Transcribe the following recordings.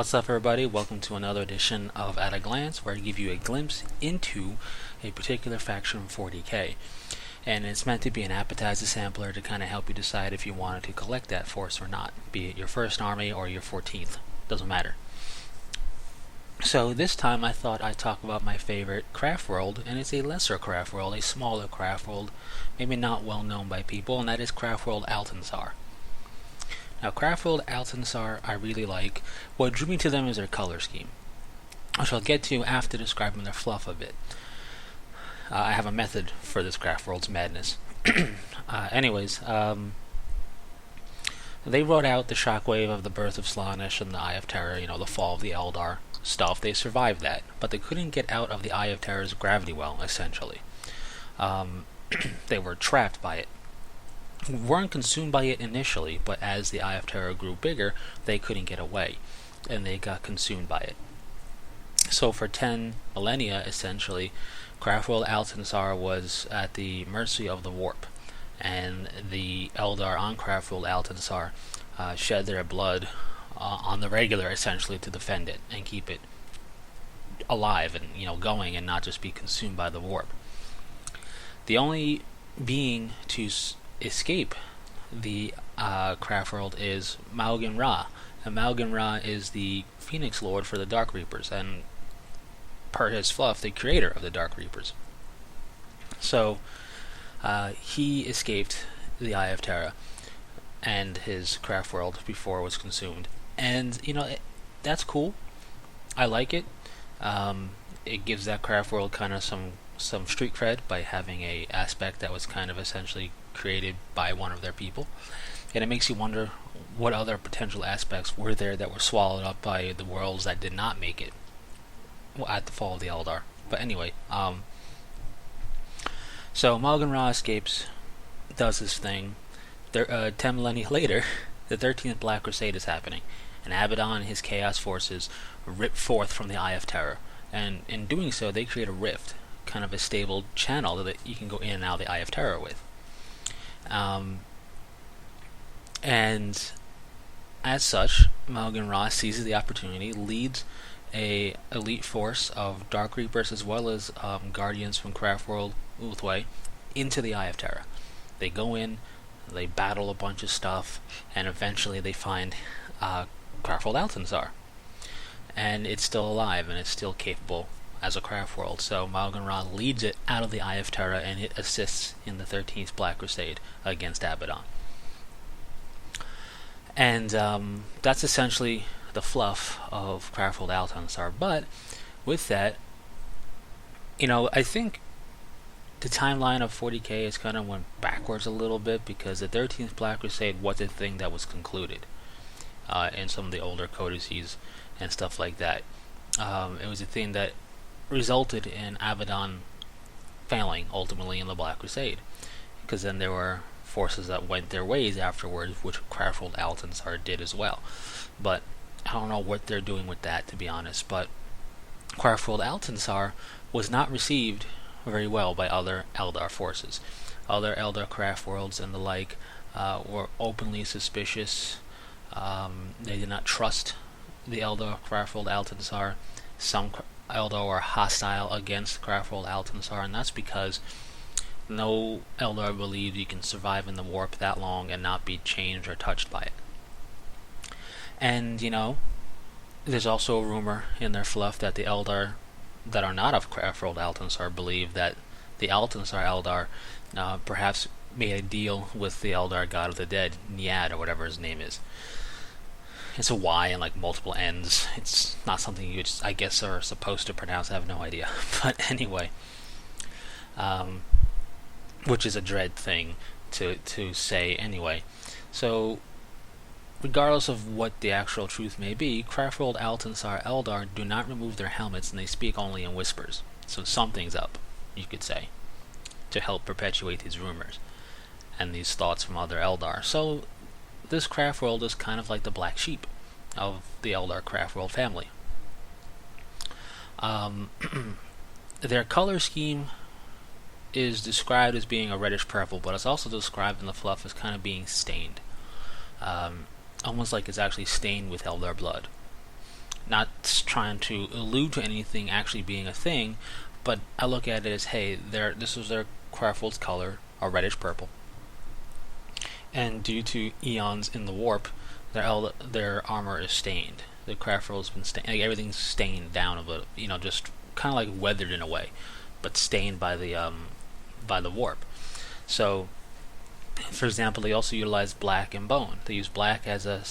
What's up, everybody? Welcome to another edition of At a Glance, where I give you a glimpse into a particular faction from 40k. And it's meant to be an appetizer sampler to kind of help you decide if you wanted to collect that force or not, be it your first army or your 14th. Doesn't matter. So this time I thought I'd talk about my favorite Craftworld, and it's a lesser Craftworld, a smaller Craftworld, maybe not well known by people, and that is Craftworld Altansar. Now, Craftworld Altansar I really like. What drew me to them is their color scheme, which I'll get to after describing their fluff a bit. I have a method for this Craftworld's madness. Anyways, they wrote out the shockwave of the birth of Slaanesh and the Eye of Terror, the fall of the Eldar stuff. They survived that, but they couldn't get out of the Eye of Terror's gravity well, essentially. They were trapped by it. Weren't consumed by it initially, but as the Eye of Terror grew bigger, they couldn't get away, and they got consumed by it. So for 10 millennia, essentially, Craftworld Altansar was at the mercy of the warp, and the Eldar on Craftworld Altansar shed their blood on the regular, essentially, to defend it and keep it alive and going, and not just be consumed by the warp. The only being to escape the Craftworld is Malgan Ra, and Malgan Ra is the Phoenix Lord for the Dark Reapers, and per his fluff, the creator of the Dark Reapers. So he escaped the Eye of Terror and his Craftworld before it was consumed, and that's cool. I like it. It gives that Craftworld kind of some street cred by having a aspect that was kind of essentially created by one of their people, and it makes you wonder what other potential aspects were there that were swallowed up by the worlds that did not make it at the fall of the Eldar. But anyway, so Malgan Ra escapes, does his thing. 10 millennia later, the 13th Black Crusade is happening, and Abaddon and his Chaos forces rip forth from the Eye of Terror, and in doing so they create a rift, kind of a stable channel that you can go in and out of the Eye of Terror with. And as such, Malgan Ra seizes the opportunity, leads a elite force of Dark Reapers as well as Guardians from Craftworld Ulthwé into the Eye of Terror. They go in, they battle a bunch of stuff, and eventually they find Craftworld Altansar. And it's still alive, and it's still capable as a Craftworld. So Malgan Ra leads it out of the Eye of Terror, and it assists in the 13th Black Crusade against Abaddon. And that's essentially the fluff of Craftworld Altansar. But with that, I think the timeline of 40k has kind of went backwards a little bit, because the 13th Black Crusade was a thing that was concluded in some of the older codices and stuff like that. It was a thing that resulted in Abaddon failing ultimately in the Black Crusade, because then there were forces that went their ways afterwards, which Craftworld Altansar did as well. But I don't know what they're doing with that, to be honest. But Craftworld Altansar was not received very well by other Eldar forces. Other Eldar Craftworlds and the like were openly suspicious. They did not trust the Eldar Craftworld Altansar. Some Eldar were hostile against Craftworld Altansar, and that's because no Eldar believed you can survive in the warp that long and not be changed or touched by it. And, there's also a rumor in their fluff that the Eldar that are not of Craftworld Altansar believe that the Altansar Eldar perhaps made a deal with the Eldar God of the Dead, Nyad, or whatever his name is. It's a Y and multiple N's. It's not something you just, I guess, are supposed to pronounce. I have no idea. But anyway, which is a dread thing to say anyway. So, regardless of what the actual truth may be, Craftworld Altansar Eldar do not remove their helmets, and they speak only in whispers. So something's up, you could say, to help perpetuate these rumors and these thoughts from other Eldar. So this Craftworld is kind of like the black sheep of the Eldar Craftworld family. Their color scheme is described as being a reddish purple, but it's also described in the fluff as kind of being stained. Almost like it's actually stained with Eldar blood. not trying to allude to anything actually being a thing, but I look at it as, hey, this was their Craftworld's color, a reddish purple, and due to eons in the warp, their armor is stained. The Craftworld's been stained, like everything's stained down a little, just kind of like weathered in a way, but stained by the warp. So, for example, they also utilize black and bone. They use black as a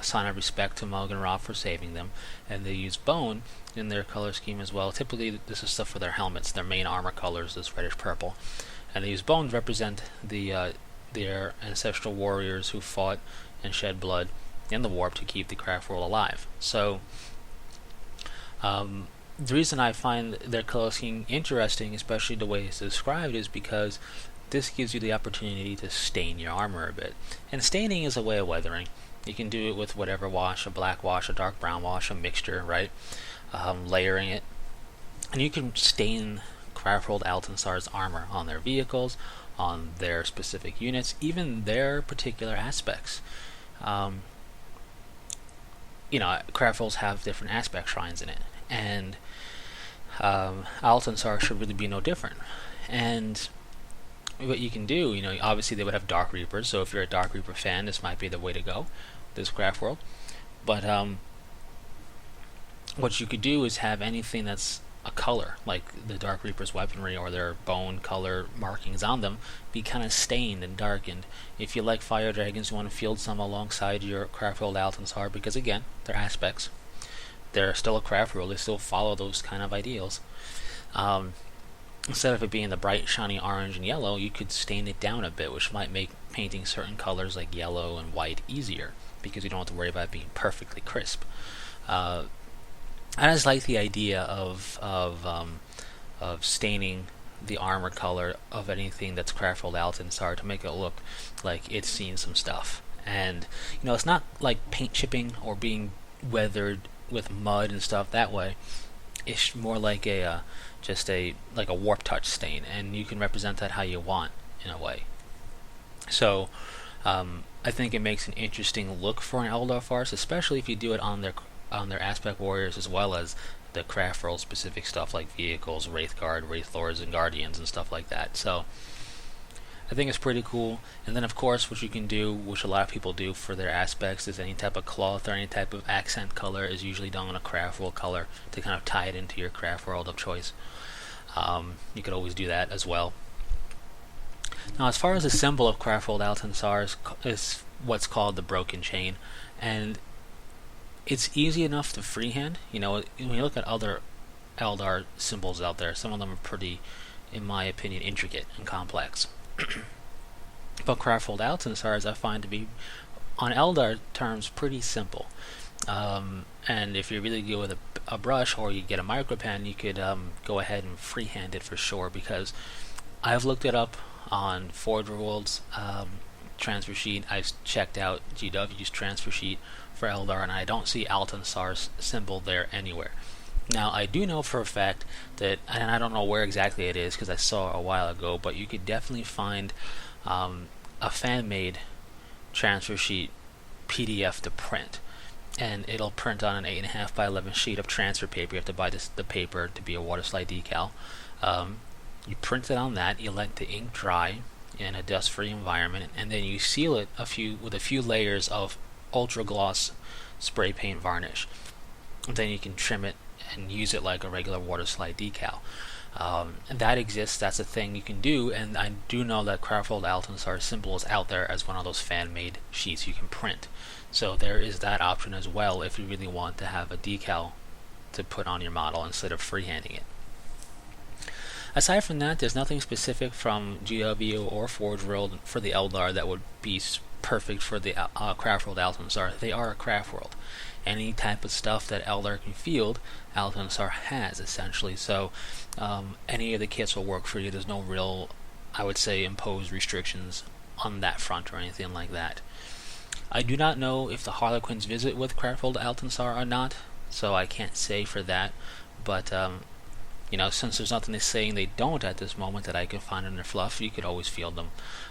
sign of respect to Mug and Ra for saving them, and they use bone in their color scheme as well. Typically, this is stuff for their helmets. Their main armor color is this reddish purple, and they use bone to represent their ancestral warriors who fought and shed blood in the warp to keep the Craftworld alive. So, the reason I find their color scheme interesting, especially the way it's described, is because this gives you the opportunity to stain your armor a bit. And staining is a way of weathering. You can do it with whatever wash, a black wash, a dark brown wash, a mixture, right? Layering it. And you can stain Craftworld Altansar's armor on their vehicles, on their specific units, even their particular aspects. Craftworlds have different aspect shrines in it, and Altansar should really be no different. And what you can do, obviously they would have Dark Reapers, so if you're a Dark Reaper fan, this might be the way to go, this Craftworld. But what you could do is have anything that's a color, like the Dark Reaper's weaponry or their bone color markings on them, be kind of stained and darkened. If you like fire dragons, you want to field some alongside your Craftworld Altansar, because again, they're aspects. They're still a Craftworld, they still follow those kind of ideals. Instead of it being the bright, shiny orange and yellow, you could stain it down a bit, which might make painting certain colors like yellow and white easier, because you don't have to worry about it being perfectly crisp. I just like the idea of staining the armor color of anything that's Craftworld Altansar to make it look like it's seen some stuff. And it's not like paint chipping or being weathered with mud and stuff that way. It's more like a warp touch stain, and you can represent that how you want in a way. So I think it makes an interesting look for an Eldar farce, especially if you do it on their aspect warriors as well as the Craftworld specific stuff like vehicles, Wraithguard, Wraith Lords, and Guardians and stuff like that. So I think it's pretty cool. And then of course what you can do, which a lot of people do for their aspects, is any type of cloth or any type of accent color is usually done on a Craftworld color to kind of tie it into your Craftworld of choice. You could always do that as well. Now, as far as the symbol of Craftworld Altansar is what's called the Broken Chain, and it's easy enough to freehand. When you look at other Eldar symbols out there, some of them are pretty, in my opinion, intricate and complex. But Craftworld Altansar's I find to be, on Eldar terms, pretty simple. And if you really go with a brush or you get a micropen, you could go ahead and freehand it for sure, because I've looked it up on Forge World's transfer sheet. I've checked out GW's transfer sheet for Eldar, and I don't see Altansar's symbol there anywhere. Now, I do know for a fact that, and I don't know where exactly it is because I saw it a while ago, but you could definitely find a fan-made transfer sheet PDF to print, and it'll print on an 8.5 by 11 sheet of transfer paper. You have to buy the paper to be a water slide decal. You print it on that, you let the ink dry in a dust-free environment, and then you seal it with a few layers of ultra gloss spray paint varnish. And then you can trim it and use it like a regular water slide decal. And that exists, that's a thing you can do, and I do know that Craftworld Altansar symbol is out there as one of those fan-made sheets you can print. So there is that option as well if you really want to have a decal to put on your model instead of freehanding it. Aside from that, there's nothing specific from GW or Forge World for the Eldar that would be perfect for the Craftworld Altansar. They are a Craftworld. Any type of stuff that Eldar can field, Altansar has, essentially. So any of the kits will work for you. There's no real, I would say, imposed restrictions on that front or anything like that. I do not know if the Harlequins visit with Craftworld Altansar or not, so I can't say for that. But since there's nothing saying they don't at this moment that I can find in their fluff, you could always field them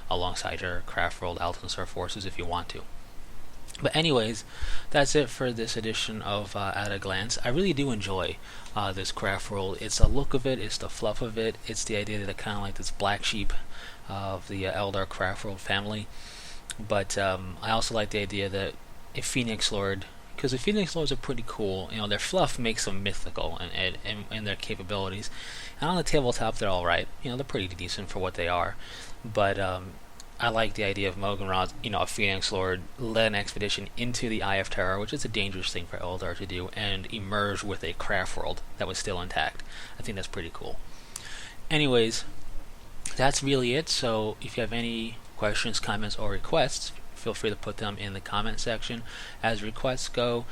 alongside your Craftworld Altansar forces if you want to. But anyways, that's it for this edition of At a Glance. I really do enjoy this craft world. It's the look of it, it's the fluff of it, it's the idea that I kind of like this black sheep of the Eldar craft world family. But I also like the idea that a Phoenix Lord, because the Phoenix Lords are pretty cool. You know, their fluff makes them mythical and their capabilities. And on the tabletop, they're all right. You know, they're pretty decent for what they are. But I like the idea of Mogan Rod, you know, a Phoenix Lord, led an expedition into the Eye of Terror, which is a dangerous thing for Eldar to do, and emerge with a craft world that was still intact. I think that's pretty cool. Anyways, that's really it. So if you have any questions, comments, or requests, feel free to put them in the comment section. As requests go,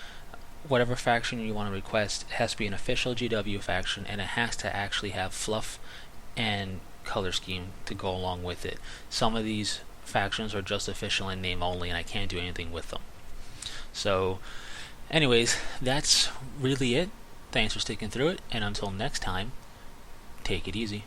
whatever faction you want to request has to be an official GW faction, and it has to actually have fluff and color scheme to go along with it. Some of these factions are just official in name only, and I can't do anything with them. So, anyways, that's really it. Thanks for sticking through it, and until next time, take it easy.